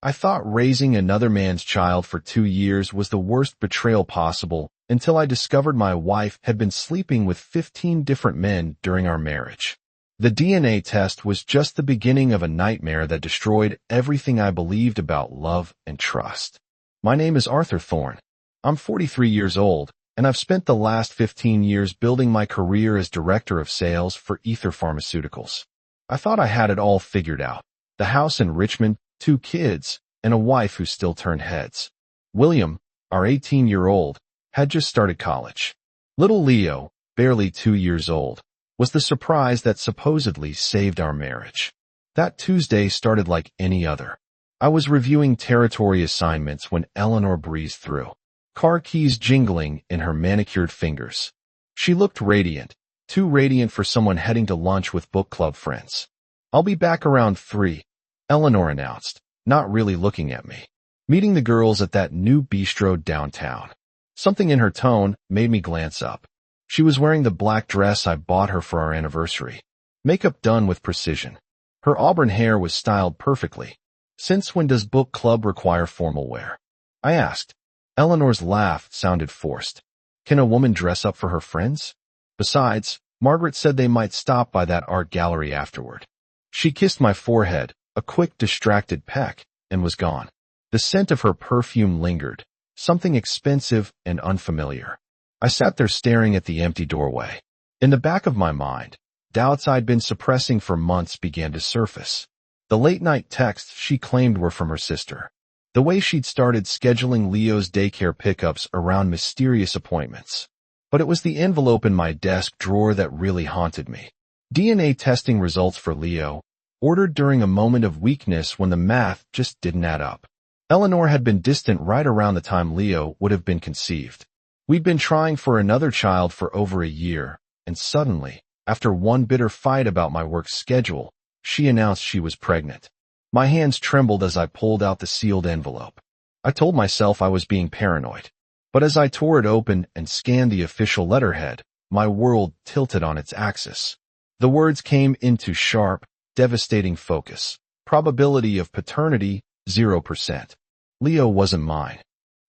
I thought raising another man's child for 2 years was the worst betrayal possible until I discovered my wife had been sleeping with 15 different men during our marriage. The DNA test was just the beginning of a nightmare that destroyed everything I believed about love and trust. My name is Arthur Thorne. I'm 43 years old, and I've spent the last 15 years building my career as director of sales for Ether Pharmaceuticals. I thought I had it all figured out. The house in Richmond, 2 kids, and a wife who still turned heads. William, our 18-year-old, had just started college. Little Leo, barely 2 years old, was the surprise that supposedly saved our marriage. That Tuesday started like any other. I was reviewing territory assignments when Eleanor breezed through, car keys jingling in her manicured fingers. She looked radiant, too radiant for someone heading to lunch with book club friends. "I'll be back around 3, Eleanor announced, not really looking at me. Meeting the girls at that new bistro downtown. Something in her tone made me glance up. She was wearing the black dress I bought her for our anniversary. Makeup done with precision. Her auburn hair was styled perfectly. "Since when does book club require formal wear?" I asked. Eleanor's laugh sounded forced. "Can a woman dress up for her friends? Besides, Margaret said they might stop by that art gallery afterward." She kissed my forehead, a quick distracted peck, and was gone. The scent of her perfume lingered, something expensive and unfamiliar. I sat there staring at the empty doorway. In the back of my mind, doubts I'd been suppressing for months began to surface. The late-night texts she claimed were from her sister. The way she'd started scheduling Leo's daycare pickups around mysterious appointments. But it was the envelope in my desk drawer that really haunted me. DNA testing results for Leo, ordered during a moment of weakness when the math just didn't add up. Eleanor had been distant right around the time Leo would have been conceived. We'd been trying for another child for over a year, and suddenly, after one bitter fight about my work schedule, she announced she was pregnant. My hands trembled as I pulled out the sealed envelope. I told myself I was being paranoid. But as I tore it open and scanned the official letterhead, my world tilted on its axis. The words came into sharp, devastating focus. Probability of paternity, 0%. Leo wasn't mine.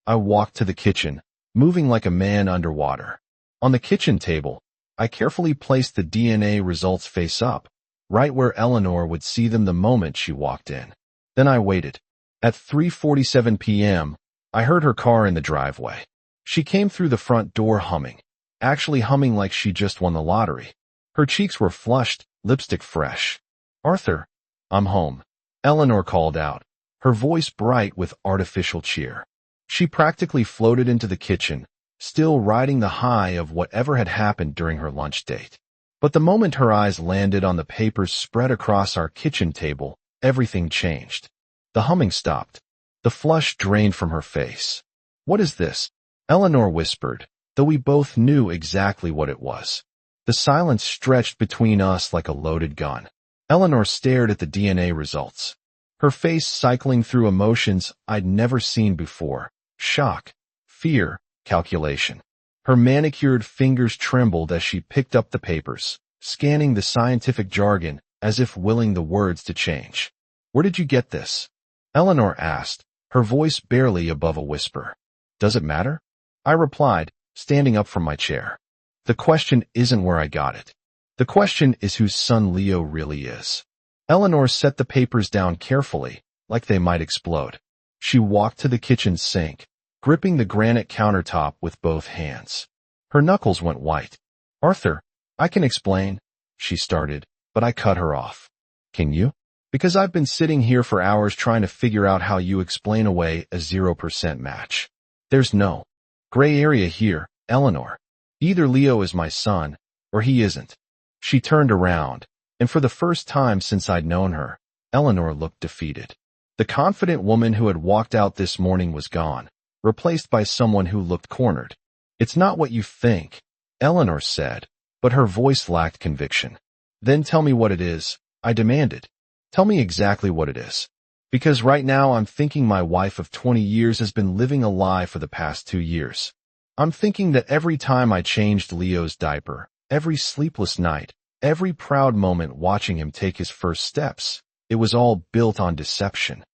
I walked to the kitchen, moving like a man underwater. On the kitchen table, I carefully placed the DNA results face up, right where Eleanor would see them the moment she walked in. Then I waited. At 3:47 p.m., I heard her car in the driveway. She came through the front door humming, actually humming like she just won the lottery. Her cheeks were flushed, lipstick fresh. "Arthur, I'm home," Eleanor called out, her voice bright with artificial cheer. She practically floated into the kitchen, still riding the high of whatever had happened during her lunch date. But the moment her eyes landed on the papers spread across our kitchen table, everything changed. The humming stopped. The flush drained from her face. "What is this?" Eleanor whispered, though we both knew exactly what it was. The silence stretched between us like a loaded gun. Eleanor stared at the DNA results, her face cycling through emotions I'd never seen before: shock, fear, calculation. Her manicured fingers trembled as she picked up the papers, scanning the scientific jargon as if willing the words to change. "Where did you get this?" Eleanor asked, her voice barely above a whisper. "Does it matter?" I replied, standing up from my chair. "The question isn't where I got it. The question is whose son Leo really is." Eleanor set the papers down carefully, like they might explode. She walked to the kitchen sink, gripping the granite countertop with both hands. Her knuckles went white. "Arthur, I can explain," she started, but I cut her off. "Can you? Because I've been sitting here for hours trying to figure out how you explain away a 0% match. There's no gray area here, Eleanor. Either Leo is my son, or he isn't." She turned around, and for the first time since I'd known her, Eleanor looked defeated. The confident woman who had walked out this morning was gone, replaced by someone who looked cornered. "It's not what you think," Eleanor said, but her voice lacked conviction. "Then tell me what it is," I demanded. "Tell me exactly what it is. Because right now I'm thinking my wife of 20 years has been living a lie for the past 2 years. I'm thinking that every time I changed Leo's diaper, every sleepless night, every proud moment watching him take his first steps, it was all built on deception."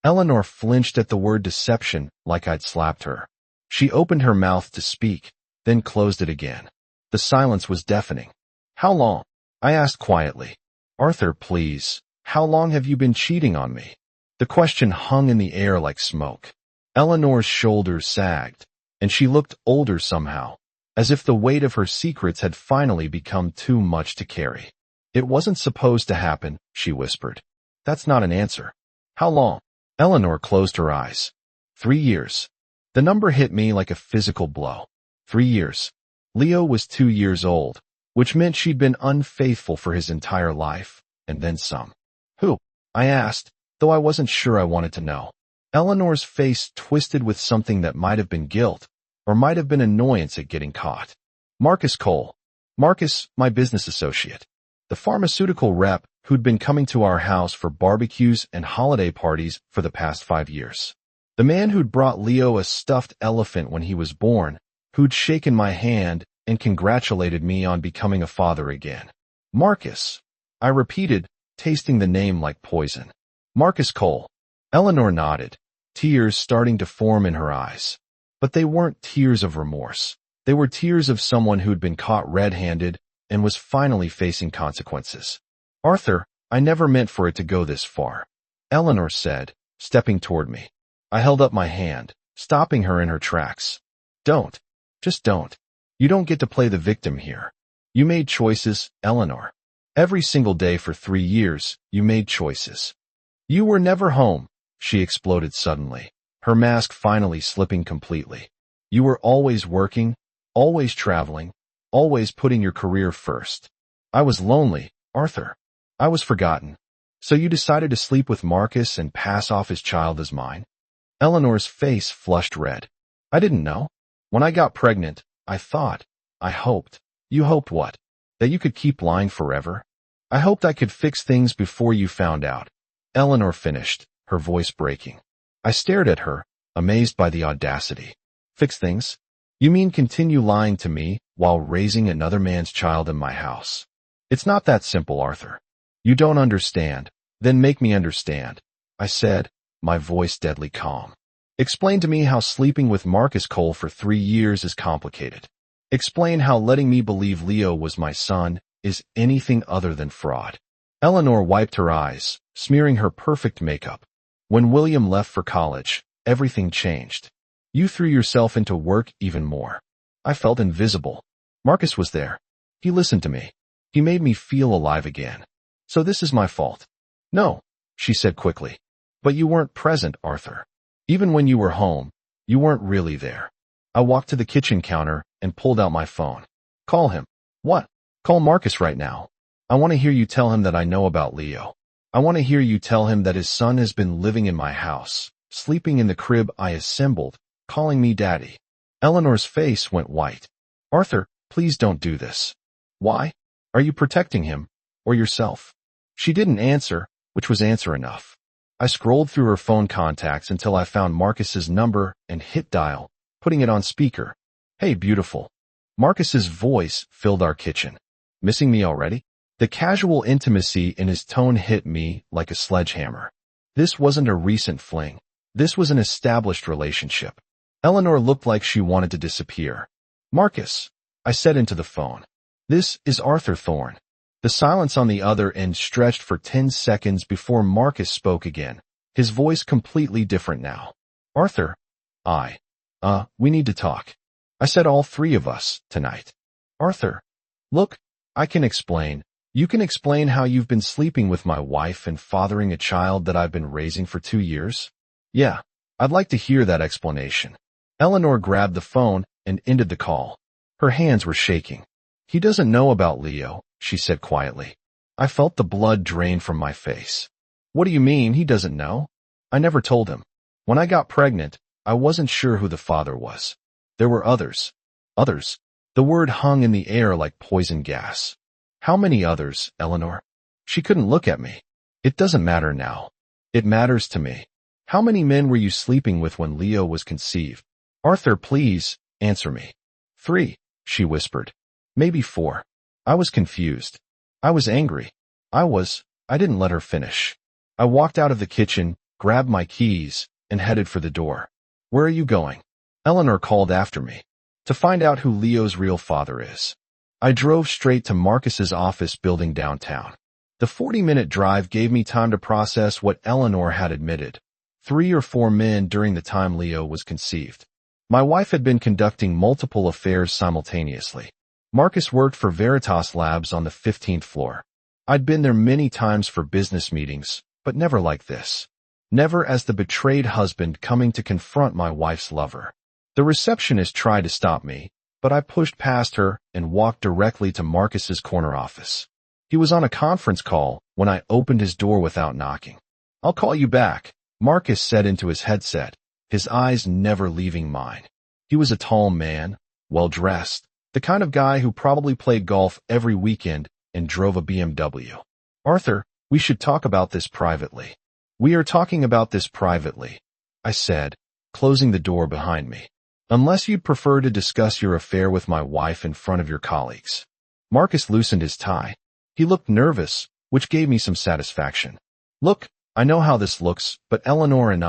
Eleanor flinched at the word deception like I'd slapped her. She opened her mouth to speak, then closed it again. The silence was deafening. How long? I asked quietly. Arthur, please. How long have you been cheating on me? The question hung in the air like smoke. Eleanor's shoulders sagged, and she looked older somehow, as if the weight of her secrets had finally become too much to carry. It wasn't supposed to happen, she whispered. That's not an answer. How long? Eleanor closed her eyes. 3 years. The number hit me like a physical blow. 3 years. Leo was 2 years old, which meant she'd been unfaithful for his entire life, and then some. Who? I asked, though I wasn't sure I wanted to know. Eleanor's face twisted with something that might have been guilt, or might have been annoyance at getting caught. Marcus Cole. Marcus, my business associate. The pharmaceutical rep who'd been coming to our house for barbecues and holiday parties for the past 5 years. The man who'd brought Leo a stuffed elephant when he was born, who'd shaken my hand and congratulated me on becoming a father again. Marcus. I repeated, tasting the name like poison. Marcus Cole. Eleanor nodded, tears starting to form in her eyes. But they weren't tears of remorse. They were tears of someone who'd been caught red-handed and was finally facing consequences. Arthur, I never meant for it to go this far, Eleanor said, stepping toward me. I held up my hand, stopping her in her tracks. Don't. Just don't. You don't get to play the victim here. You made choices, Eleanor. Every single day for 3 years, you made choices. You were never home, she exploded suddenly, her mask finally slipping completely. You were always working, always traveling, always putting your career first. I was lonely, Arthur. I was forgotten. So you decided to sleep with Marcus and pass off his child as mine? Eleanor's face flushed red. I didn't know. When I got pregnant, I thought, I hoped. You hoped what? That you could keep lying forever? I hoped I could fix things before you found out. Eleanor finished, her voice breaking. I stared at her, amazed by the audacity. Fix things? You mean continue lying to me while raising another man's child in my house? It's not that simple, Arthur. You don't understand. Then make me understand, I said, my voice deadly calm. Explain to me how sleeping with Marcus Cole for 3 years is complicated. Explain how letting me believe Leo was my son is anything other than fraud. Eleanor wiped her eyes, smearing her perfect makeup. When William left for college, everything changed. You threw yourself into work even more. I felt invisible. Marcus was there. He listened to me. He made me feel alive again. So this is my fault. No, she said quickly. But you weren't present, Arthur. Even when you were home, you weren't really there. I walked to the kitchen counter and pulled out my phone. Call him. What? Call Marcus right now. I want to hear you tell him that I know about Leo. I want to hear you tell him that his son has been living in my house, sleeping in the crib I assembled, calling me daddy. Eleanor's face went white. Arthur, please don't do this. Why? Are you protecting him? Or yourself? She didn't answer, which was answer enough. I scrolled through her phone contacts until I found Marcus's number and hit dial, putting it on speaker. Hey, beautiful. Marcus's voice filled our kitchen. Missing me already? The casual intimacy in his tone hit me like a sledgehammer. This wasn't a recent fling. This was an established relationship. Eleanor looked like she wanted to disappear. Marcus, I said into the phone. This is Arthur Thorne. The silence on the other end stretched for 10 seconds before Marcus spoke again, his voice completely different now. Arthur, we need to talk. I said all 3 of us, tonight. Arthur, look, I can explain. You can explain how you've been sleeping with my wife and fathering a child that I've been raising for 2 years? Yeah, I'd like to hear that explanation. Eleanor grabbed the phone and ended the call. Her hands were shaking. He doesn't know about Leo, she said quietly. I felt the blood drain from my face. What do you mean he doesn't know? I never told him. When I got pregnant, I wasn't sure who the father was. There were others. Others. The word hung in the air like poison gas. How many others, Eleanor? She couldn't look at me. It doesn't matter now. It matters to me. How many men were you sleeping with when Leo was conceived? Arthur, please, answer me. 3, she whispered. Maybe 4. I was confused. I was angry. I didn't let her finish. I walked out of the kitchen, grabbed my keys, and headed for the door. "Where are you going?" Eleanor called after me. "To find out who Leo's real father is." I drove straight to Marcus's office building downtown. The 40-minute drive gave me time to process what Eleanor had admitted: 3 or 4 men during the time Leo was conceived. My wife had been conducting multiple affairs simultaneously. Marcus worked for Veritas Labs on the 15th floor. I'd been there many times for business meetings, but never like this. Never as the betrayed husband coming to confront my wife's lover. The receptionist tried to stop me, but I pushed past her and walked directly to Marcus's corner office. He was on a conference call when I opened his door without knocking. "I'll call you back," Marcus said into his headset, his eyes never leaving mine. He was a tall man, well-dressed, the kind of guy who probably played golf every weekend and drove a BMW. "Arthur, we should talk about this privately." "We are talking about this privately," I said, closing the door behind me. "Unless you'd prefer to discuss your affair with my wife in front of your colleagues." Marcus loosened his tie. He looked nervous, which gave me some satisfaction. "Look, I know how this looks, but Eleanor and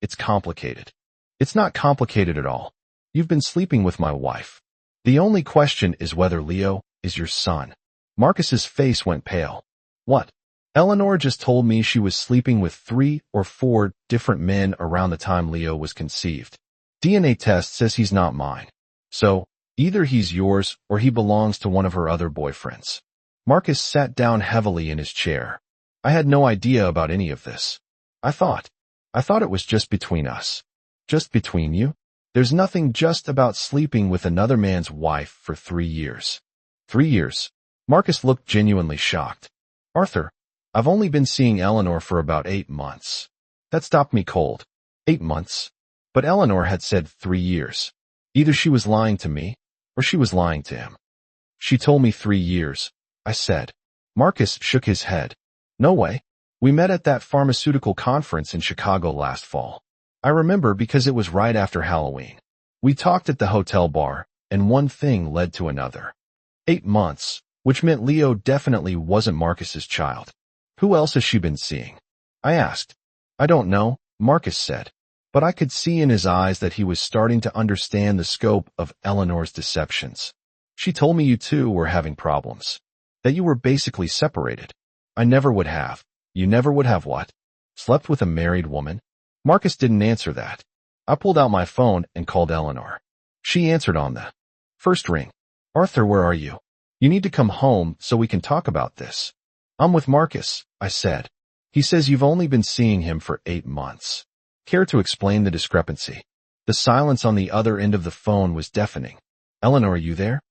it's complicated." "It's not complicated at all. You've been sleeping with my wife. The only question is whether Leo is your son." Marcus's face went pale. "What?" "Eleanor just told me she was sleeping with 3 or 4 different men around the time Leo was conceived. DNA test says he's not mine. So, either he's yours or he belongs to one of her other boyfriends." Marcus sat down heavily in his chair. "I had no idea about any of this. I thought it was just between us." "Just between you? There's nothing just about sleeping with another man's wife for 3 years. 3 years? Marcus looked genuinely shocked. "Arthur, I've only been seeing Eleanor for about 8 months. That stopped me cold. 8 months? But Eleanor had said 3 years. Either she was lying to me, or she was lying to him. "She told me 3 years, I said. Marcus shook his head. "No way. We met at that pharmaceutical conference in Chicago last fall. I remember because it was right after Halloween. We talked at the hotel bar, and one thing led to another. 8 months, which meant Leo definitely wasn't Marcus's child. Who else has she been seeing?" I asked. "I don't know," Marcus said. But I could see in his eyes that he was starting to understand the scope of Eleanor's deceptions. "She told me you two were having problems. That you were basically separated." "I never would have." "You never would have what? Slept with a married woman?" Marcus didn't answer that. I pulled out my phone and called Eleanor. She answered on the first ring. "Arthur, where are you? You need to come home so we can talk about this." "I'm with Marcus," I said. "He says you've only been seeing him for 8 months. Care to explain the discrepancy?" The silence on the other end of the phone was deafening. "Eleanor, are you there?"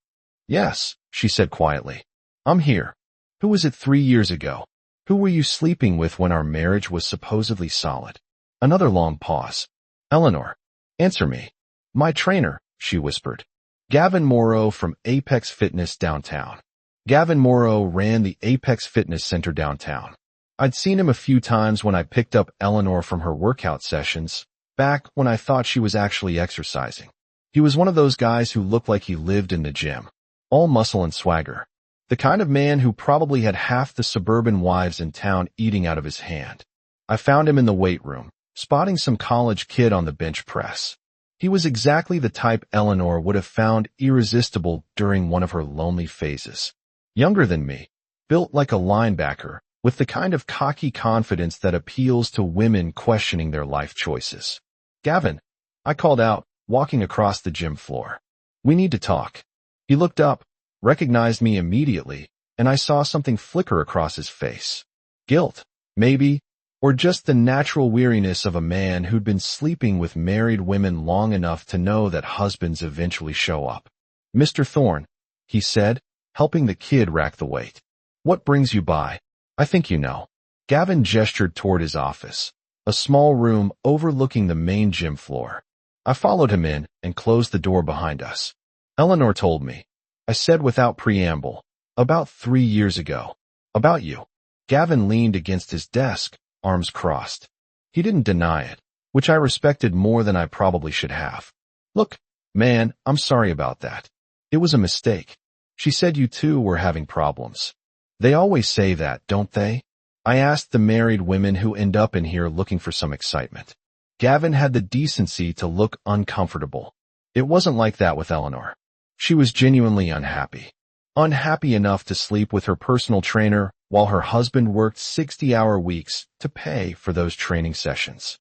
"Yes," she said quietly. "I'm here. Who was it 3 years ago? Who were you sleeping with when our marriage was supposedly solid?" Another long pause. "Eleanor, answer me." "My trainer," she whispered. "Gavin Morrow from Apex Fitness downtown." Gavin Morrow ran the Apex Fitness Center downtown. I'd seen him a few times when I picked up Eleanor from her workout sessions, back when I thought she was actually exercising. He was one of those guys who looked like he lived in the gym. All muscle and swagger. The kind of man who probably had half the suburban wives in town eating out of his hand. I found him in the weight room, spotting some college kid on the bench press. He was exactly the type Eleanor would have found irresistible during one of her lonely phases. Younger than me, built like a linebacker, with the kind of cocky confidence that appeals to women questioning their life choices. "Gavin," I called out, walking across the gym floor. "We need to talk." He looked up, recognized me immediately, and I saw something flicker across his face. Guilt, maybe, or just the natural weariness of a man who'd been sleeping with married women long enough to know that husbands eventually show up. "Mr. Thorne," he said, helping the kid rack the weight. "What brings you by? I think you know." Gavin gestured toward his office, a small room overlooking the main gym floor. I followed him in and closed the door behind us. "Eleanor told me," I said without preamble, "about 3 years ago. About you." Gavin leaned against his desk, arms crossed. He didn't deny it, which I respected more than I probably should have. "Look, man, I'm sorry about that. It was a mistake. She said you two were having problems." "They always say that, don't they?" I asked the married women who end up in here looking for some excitement. Gavin had the decency to look uncomfortable. It wasn't like that with Eleanor. She was genuinely unhappy. Unhappy enough to sleep with her personal trainer while her husband worked 60-hour weeks to pay for those training sessions.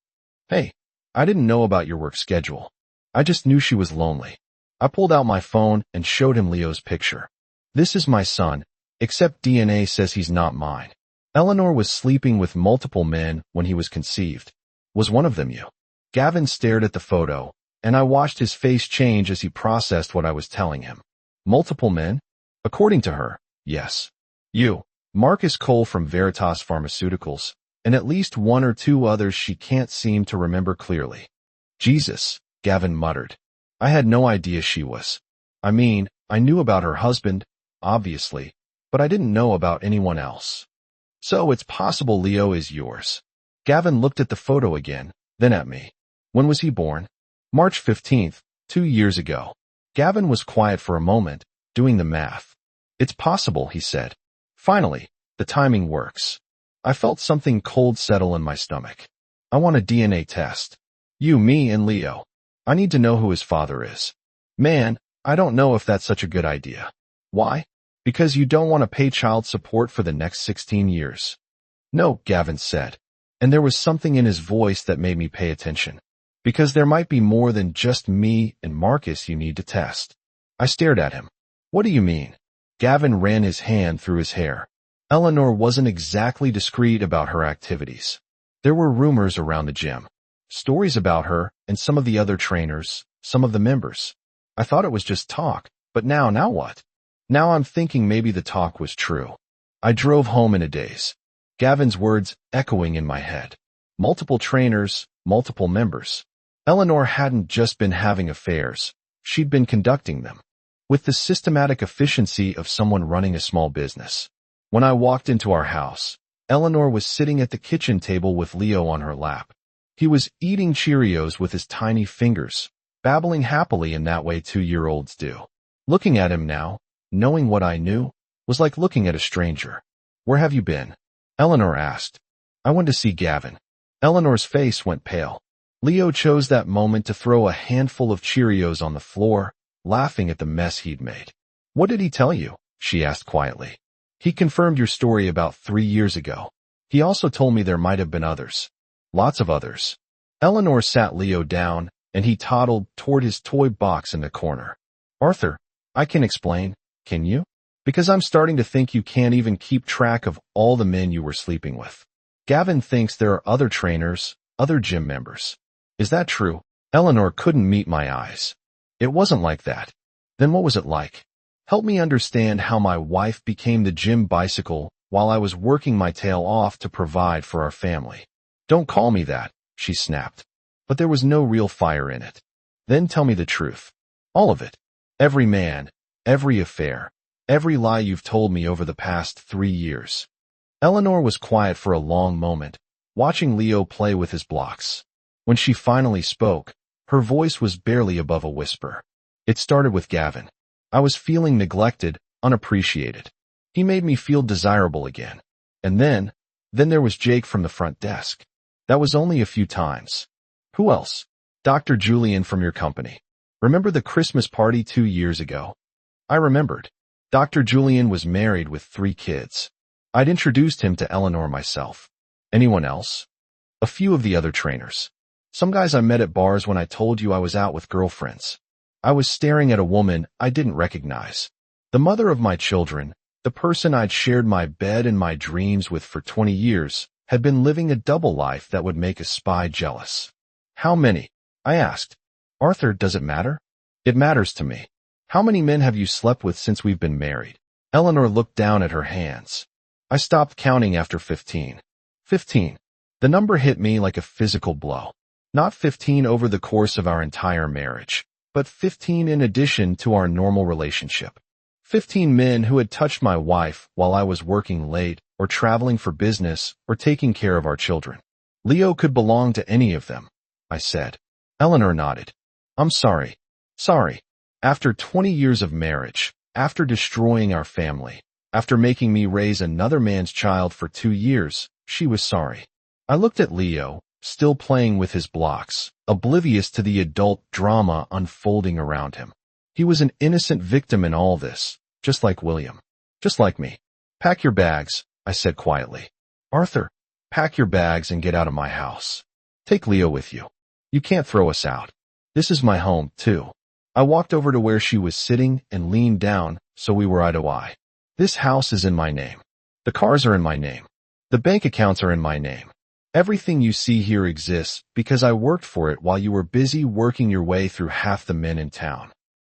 Hey, I didn't know about your work schedule. I just knew she was lonely. I pulled out my phone and showed him Leo's picture. This is my son, except DNA says he's not mine. Eleanor was sleeping with multiple men when he was conceived. Was one of them you? Gavin stared at the photo, and I watched his face change as he processed what I was telling him. Multiple men? According to her, yes. You, Marcus Cole from Veritas Pharmaceuticals, and at least one or two others she can't seem to remember clearly. Jesus, Gavin muttered. I had no idea she was. I mean, I knew about her husband, obviously, but I didn't know about anyone else. So it's possible Leo is yours. Gavin looked at the photo again, then at me. When was he born? March 15th, 2 years ago. Gavin was quiet for a moment, doing the math. It's possible, he said. Finally, the timing works. I felt something cold settle in my stomach. I want a DNA test. You, me, and Leo. I need to know who his father is. Man, I don't know if that's such a good idea. Why? Because you don't want to pay child support for the next 16 years. No, Gavin said. And there was something in his voice that made me pay attention. Because there might be more than just me and Marcus you need to test. I stared at him. What do you mean? Gavin ran his hand through his hair. Eleanor wasn't exactly discreet about her activities. There were rumors around the gym. Stories about her and some of the other trainers, some of the members. I thought it was just talk, but now what? Now I'm thinking maybe the talk was true. I drove home in a daze. Gavin's words echoing in my head. Multiple trainers, multiple members. Eleanor hadn't just been having affairs. She'd been conducting them. With the systematic efficiency of someone running a small business. When I walked into our house, Eleanor was sitting at the kitchen table with Leo on her lap. He was eating Cheerios with his tiny fingers, babbling happily in that way 2-year-olds do. Looking at him now, knowing what I knew, was like looking at a stranger. Where have you been? Eleanor asked. I went to see Gavin. Eleanor's face went pale. Leo chose that moment to throw a handful of Cheerios on the floor, laughing at the mess he'd made. What did he tell you? She asked quietly. He confirmed your story about 3 years ago. He also told me there might have been others. Lots of others. Eleanor sat Leo down, and he toddled toward his toy box in the corner. Arthur, I can explain, can you? Because I'm starting to think you can't even keep track of all the men you were sleeping with. Gavin thinks there are other trainers, other gym members. Is that true? Eleanor couldn't meet my eyes. It wasn't like that. Then what was it like? Help me understand how my wife became the gym bicycle while I was working my tail off to provide for our family. Don't call me that, she snapped. But there was no real fire in it. Then tell me the truth. All of it. Every man, every affair, every lie you've told me over the past 3 years. Eleanor was quiet for a long moment, watching Leo play with his blocks. When she finally spoke, her voice was barely above a whisper. It started with Gavin. I was feeling neglected, unappreciated. He made me feel desirable again. And then there was Jake from the front desk. That was only a few times. Who else? Dr. Julian from your company. Remember the Christmas party 2 years ago? I remembered. Dr. Julian was married with 3 kids. I'd introduced him to Eleanor myself. Anyone else? A few of the other trainers. Some guys I met at bars when I told you I was out with girlfriends. I was staring at a woman I didn't recognize. The mother of my children, the person I'd shared my bed and my dreams with for 20 years, had been living a double life that would make a spy jealous. How many? I asked. Arthur, does it matter? It matters to me. How many men have you slept with since we've been married? Eleanor looked down at her hands. I stopped counting after 15. 15. The number hit me like a physical blow. Not 15 over the course of our entire marriage, but 15 in addition to our normal relationship. 15 men who had touched my wife while I was working late or traveling for business or taking care of our children. Leo could belong to any of them, I said. Eleanor nodded. I'm sorry. Sorry. After 20 years of marriage, after destroying our family, after making me raise another man's child for 2 years, She was sorry. I looked at Leo, still playing with his blocks, oblivious to the adult drama unfolding around him. He was an innocent victim in all this, just like William. Just like me. Pack your bags, I said quietly. Arthur, pack your bags and get out of my house. Take Leo with you. You can't throw us out. This is my home, too. I walked over to where she was sitting and leaned down so we were eye to eye. This house is in my name. The cars are in my name. The bank accounts are in my name. Everything you see here exists because I worked for it while you were busy working your way through half the men in town.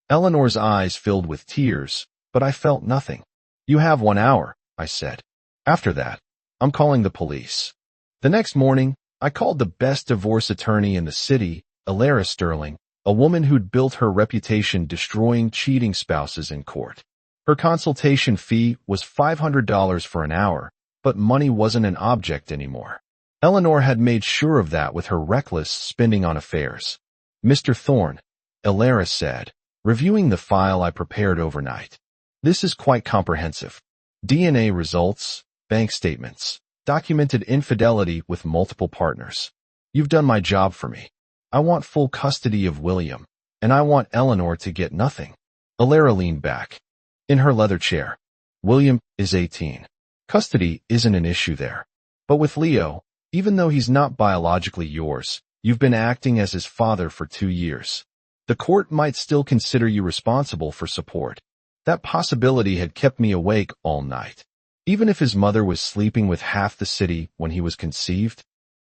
Eleanor's eyes filled with tears, but I felt nothing. You have 1 hour, I said. After that, I'm calling the police. The next morning, I called the best divorce attorney in the city, Alara Sterling, a woman who'd built her reputation destroying cheating spouses in court. Her consultation fee was $500 for an hour, but money wasn't an object anymore. Eleanor had made sure of that with her reckless spending on affairs. Mr. Thorne, Alara said, reviewing the file I prepared overnight. This is quite comprehensive. DNA results, bank statements, documented infidelity with multiple partners. You've done my job for me. I want full custody of William, and I want Eleanor to get nothing. Alara leaned back in her leather chair. William is 18. Custody isn't an issue there. But with Leo, even though he's not biologically yours, you've been acting as his father for 2 years. The court might still consider you responsible for support. That possibility had kept me awake all night. Even if his mother was sleeping with half the city when he was conceived?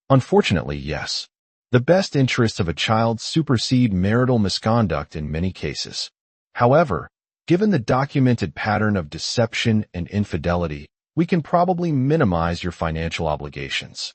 Unfortunately, yes. The best interests of a child supersede marital misconduct in many cases. However, given the documented pattern of deception and infidelity, we can probably minimize your financial obligations.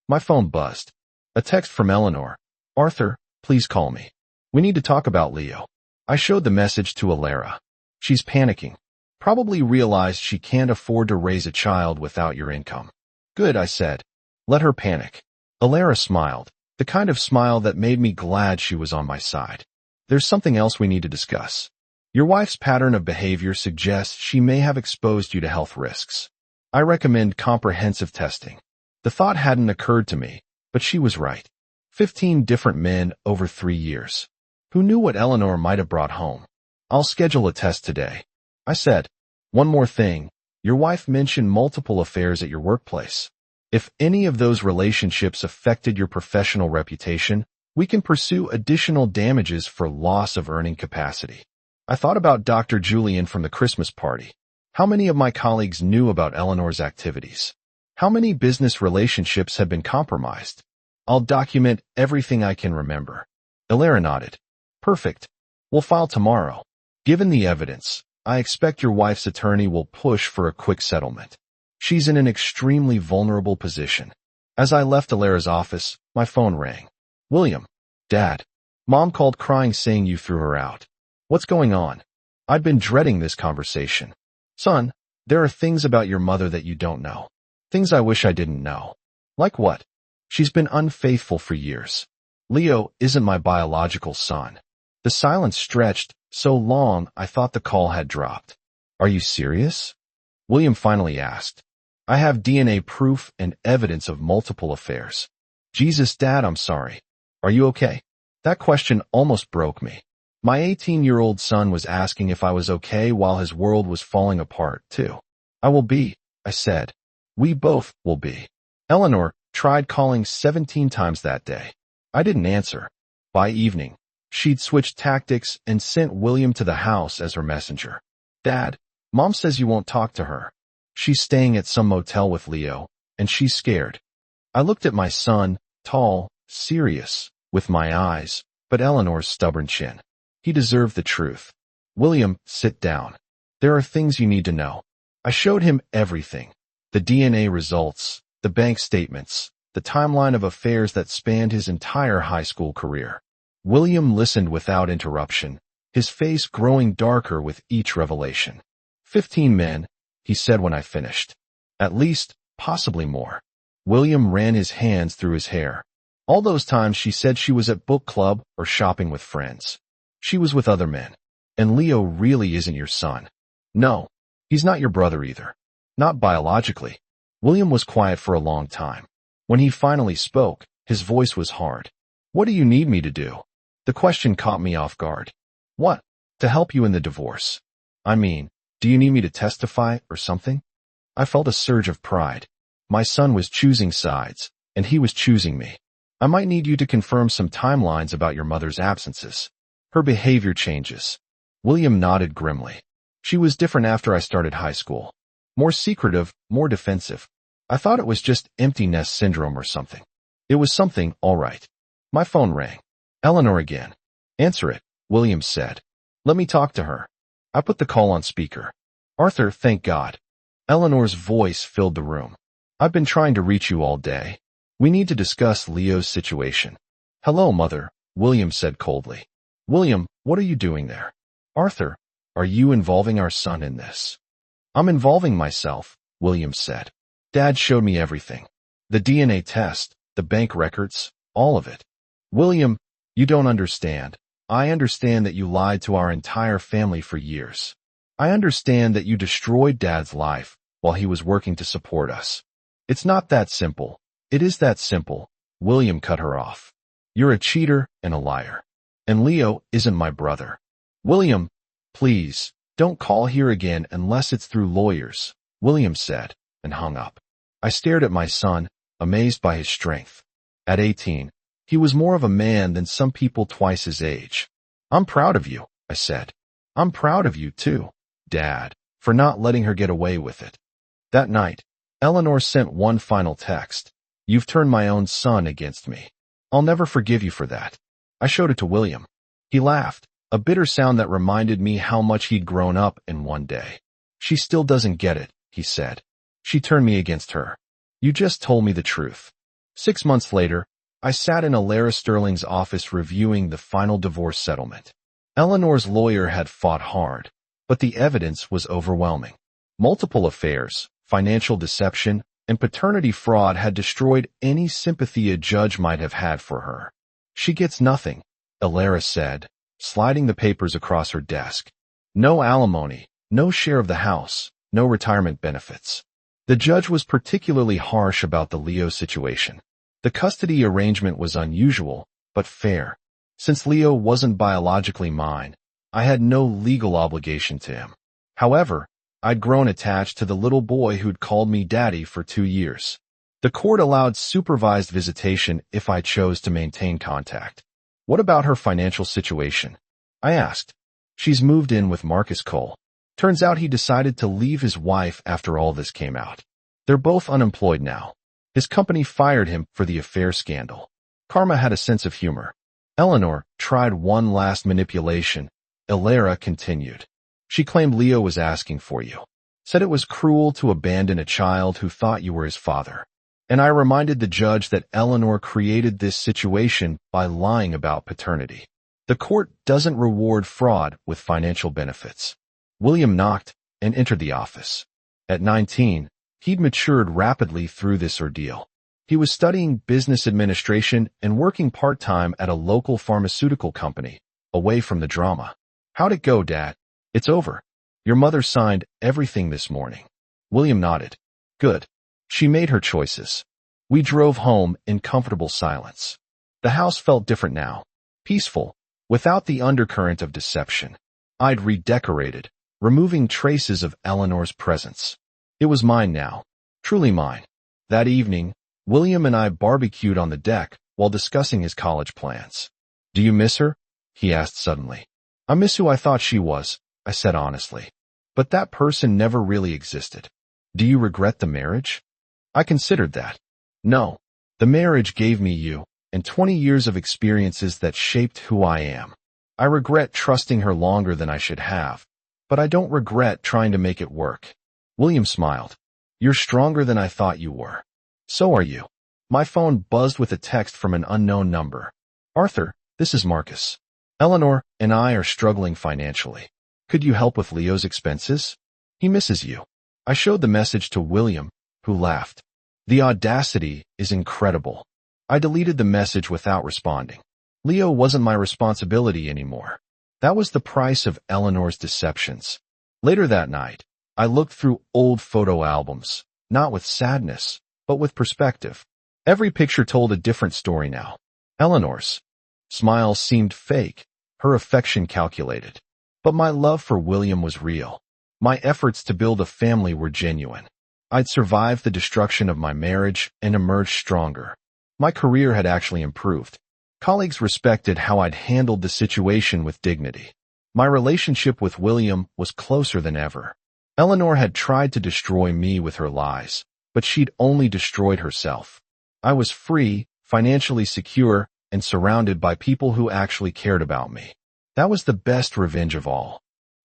My phone buzzed. A text from Eleanor. Arthur, please call me. We need to talk about Leo. I showed the message to Alara. She's panicking. Probably realized she can't afford to raise a child without your income. Good, I said. Let her panic. Alara smiled, the kind of smile that made me glad she was on my side. There's something else we need to discuss. Your wife's pattern of behavior suggests she may have exposed you to health risks. I recommend comprehensive testing. The thought hadn't occurred to me, but she was right. 15 different men over 3 years. Who knew what Eleanor might have brought home? I'll schedule a test today. I said, one more thing. Your wife mentioned multiple affairs at your workplace. If any of those relationships affected your professional reputation, we can pursue additional damages for loss of earning capacity. I thought about Dr. Julian from the Christmas party. How many of my colleagues knew about Eleanor's activities? How many business relationships have been compromised? I'll document everything I can remember. Alara nodded. Perfect. We'll file tomorrow. Given the evidence, I expect your wife's attorney will push for a quick settlement. She's in an extremely vulnerable position. As I left Alara's office, my phone rang. William. Dad. Mom called crying saying you threw her out. What's going on? I'd been dreading this conversation. Son, there are things about your mother that you don't know. Things I wish I didn't know. Like what? She's been unfaithful for years. Leo isn't my biological son. The silence stretched so long I thought the call had dropped. Are you serious? William finally asked. I have DNA proof and evidence of multiple affairs. Jesus, Dad, I'm sorry. Are you okay? That question almost broke me. My 18-year-old son was asking if I was okay while his world was falling apart, too. I will be, I said. We both will be. Eleanor tried calling 17 times that day. I didn't answer. By evening, she'd switched tactics and sent William to the house as her messenger. Dad, Mom says you won't talk to her. She's staying at some motel with Leo, and she's scared. I looked at my son, tall, serious, with my eyes, but Eleanor's stubborn chin. He deserved the truth. William, sit down. There are things you need to know. I showed him everything. The DNA results, the bank statements, the timeline of affairs that spanned his entire high school career. William listened without interruption, his face growing darker with each revelation. 15 men, he said when I finished. At least, possibly more. William ran his hands through his hair. All those times she said she was at book club or shopping with friends. She was with other men. And Leo really isn't your son. No, he's not your brother either. Not biologically. William was quiet for a long time. When he finally spoke, his voice was hard. What do you need me to do? The question caught me off guard. What? To help you in the divorce. I mean, do you need me to testify or something? I felt a surge of pride. My son was choosing sides, and he was choosing me. I might need you to confirm some timelines about your mother's absences. Her behavior changes. William nodded grimly. She was different after I started high school. More secretive, more defensive. I thought it was just empty nest syndrome or something. It was something, all right. My phone rang. Eleanor again. Answer it, William said. Let me talk to her. I put the call on speaker. Arthur, thank God. Eleanor's voice filled the room. I've been trying to reach you all day. We need to discuss Leo's situation. Hello, Mother, William said coldly. William, what are you doing there? Arthur, are you involving our son in this? I'm involving myself, William said. Dad showed me everything. The DNA test, the bank records, all of it. William, you don't understand. I understand that you lied to our entire family for years. I understand that you destroyed Dad's life while he was working to support us. It's not that simple. It is that simple. William cut her off. You're a cheater and a liar. And Leo isn't my brother. William, please, don't call here again unless it's through lawyers, William said, and hung up. I stared at my son, amazed by his strength. At 18, he was more of a man than some people twice his age. I'm proud of you, I said. I'm proud of you too, Dad, for not letting her get away with it. That night, Eleanor sent one final text. You've turned my own son against me. I'll never forgive you for that. I showed it to William. He laughed, a bitter sound that reminded me how much he'd grown up in one day. She still doesn't get it, he said. She turned me against her. You just told me the truth. 6 months later, I sat in Alara Sterling's office reviewing the final divorce settlement. Eleanor's lawyer had fought hard, but the evidence was overwhelming. Multiple affairs, financial deception, and paternity fraud had destroyed any sympathy a judge might have had for her. She gets nothing, Alara said, sliding the papers across her desk. No alimony, no share of the house, no retirement benefits. The judge was particularly harsh about the Leo situation. The custody arrangement was unusual, but fair. Since Leo wasn't biologically mine, I had no legal obligation to him. However, I'd grown attached to the little boy who'd called me daddy for 2 years. The court allowed supervised visitation if I chose to maintain contact. What about her financial situation? I asked. She's moved in with Marcus Cole. Turns out he decided to leave his wife after all this came out. They're both unemployed now. His company fired him for the affair scandal. Karma had a sense of humor. Eleanor tried one last manipulation. Alara continued. She claimed Leo was asking for you. Said it was cruel to abandon a child who thought you were his father. And I reminded the judge that Eleanor created this situation by lying about paternity. The court doesn't reward fraud with financial benefits. William knocked and entered the office. At 19, he'd matured rapidly through this ordeal. He was studying business administration and working part-time at a local pharmaceutical company, away from the drama. How'd it go, Dad? It's over. Your mother signed everything this morning. William nodded. Good. She made her choices. We drove home in comfortable silence. The house felt different now. Peaceful, without the undercurrent of deception. I'd redecorated, removing traces of Eleanor's presence. It was mine now. Truly mine. That evening, William and I barbecued on the deck while discussing his college plans. Do you miss her? He asked suddenly. I miss who I thought she was, I said honestly. But that person never really existed. Do you regret the marriage? I considered that. No. The marriage gave me you, and 20 years of experiences that shaped who I am. I regret trusting her longer than I should have, but I don't regret trying to make it work. William smiled. You're stronger than I thought you were. So are you. My phone buzzed with a text from an unknown number. Arthur, this is Marcus. Eleanor and I are struggling financially. Could you help with Leo's expenses? He misses you. I showed the message to William, who laughed. The audacity is incredible. I deleted the message without responding. Leo wasn't my responsibility anymore. That was the price of Eleanor's deceptions. Later that night, I looked through old photo albums. not with sadness, but with perspective. Every picture told a different story now. Eleanor's smile seemed fake, her affection calculated. But my love for William was real. My efforts to build a family were genuine. I'd survived the destruction of my marriage and emerged stronger. My career had actually improved. Colleagues respected how I'd handled the situation with dignity. My relationship with William was closer than ever. Eleanor had tried to destroy me with her lies, but she'd only destroyed herself. I was free, financially secure, and surrounded by people who actually cared about me. That was the best revenge of all.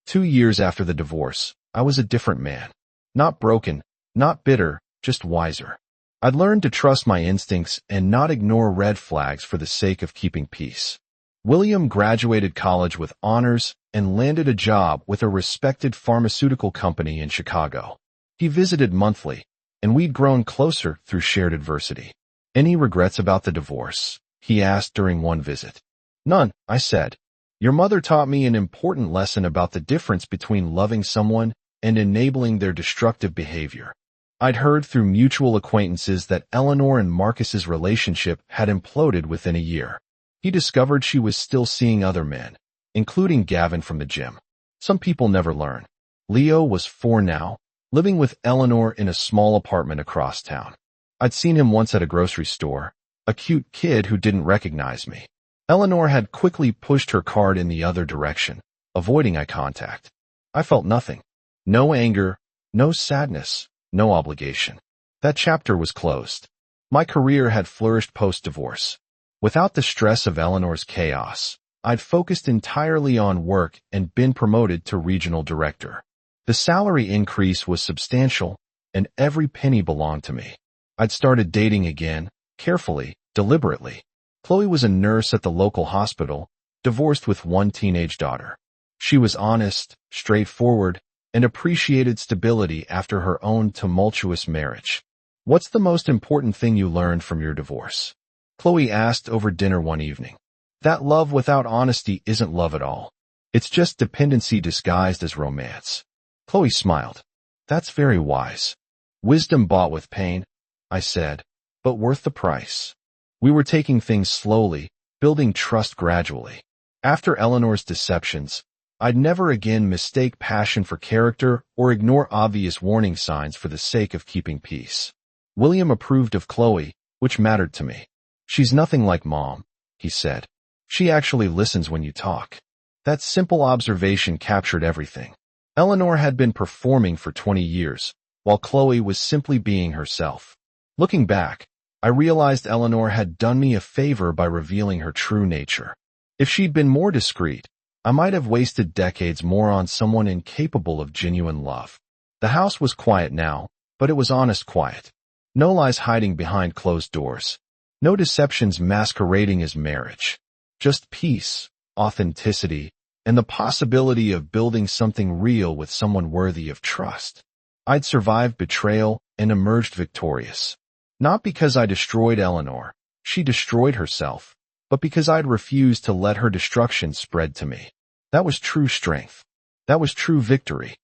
2 years after the divorce, I was a different man. Not broken, not bitter, just wiser. I'd learned to trust my instincts and not ignore red flags for the sake of keeping peace. William graduated college with honors and landed a job with a respected pharmaceutical company in Chicago. He visited monthly, and we'd grown closer through shared adversity. "Any regrets about the divorce?" he asked during one visit. "None," I said. "Your mother taught me an important lesson about the difference between loving someone and enabling their destructive behavior." I'd heard through mutual acquaintances that Eleanor and Marcus's relationship had imploded within a year. He discovered she was still seeing other men, including Gavin from the gym. Some people never learn. Leo was 4 now, living with Eleanor in a small apartment across town. I'd seen him once at a grocery store, a cute kid who didn't recognize me. Eleanor had quickly pushed her cart in the other direction, avoiding eye contact. I felt nothing. No anger, no sadness, no obligation. That chapter was closed. My career had flourished post-divorce. Without the stress of Eleanor's chaos, I'd focused entirely on work and been promoted to regional director. The salary increase was substantial, and every penny belonged to me. I'd started dating again, carefully, deliberately. Chloe was a nurse at the local hospital, divorced with 1 teenage daughter. She was honest, straightforward, and appreciated stability after her own tumultuous marriage. "What's the most important thing you learned from your divorce?" Chloe asked over dinner one evening. "That love without honesty isn't love at all. It's just dependency disguised as romance." Chloe smiled. "That's very wise. Wisdom bought with pain," I said, "but worth the price." We were taking things slowly, building trust gradually. After Eleanor's deceptions, I'd never again mistake passion for character or ignore obvious warning signs for the sake of keeping peace. William approved of Chloe, which mattered to me. "She's nothing like Mom," he said. "She actually listens when you talk." That simple observation captured everything. Eleanor had been performing for 20 years, while Chloe was simply being herself. Looking back, I realized Eleanor had done me a favor by revealing her true nature. If she'd been more discreet, I might have wasted decades more on someone incapable of genuine love. The house was quiet now, but it was honest quiet. No lies hiding behind closed doors. No deceptions masquerading as marriage. Just peace, authenticity, and the possibility of building something real with someone worthy of trust. I'd survived betrayal and emerged victorious. Not because I destroyed Eleanor, she destroyed herself, but because I'd refused to let her destruction spread to me. That was true strength. That was true victory.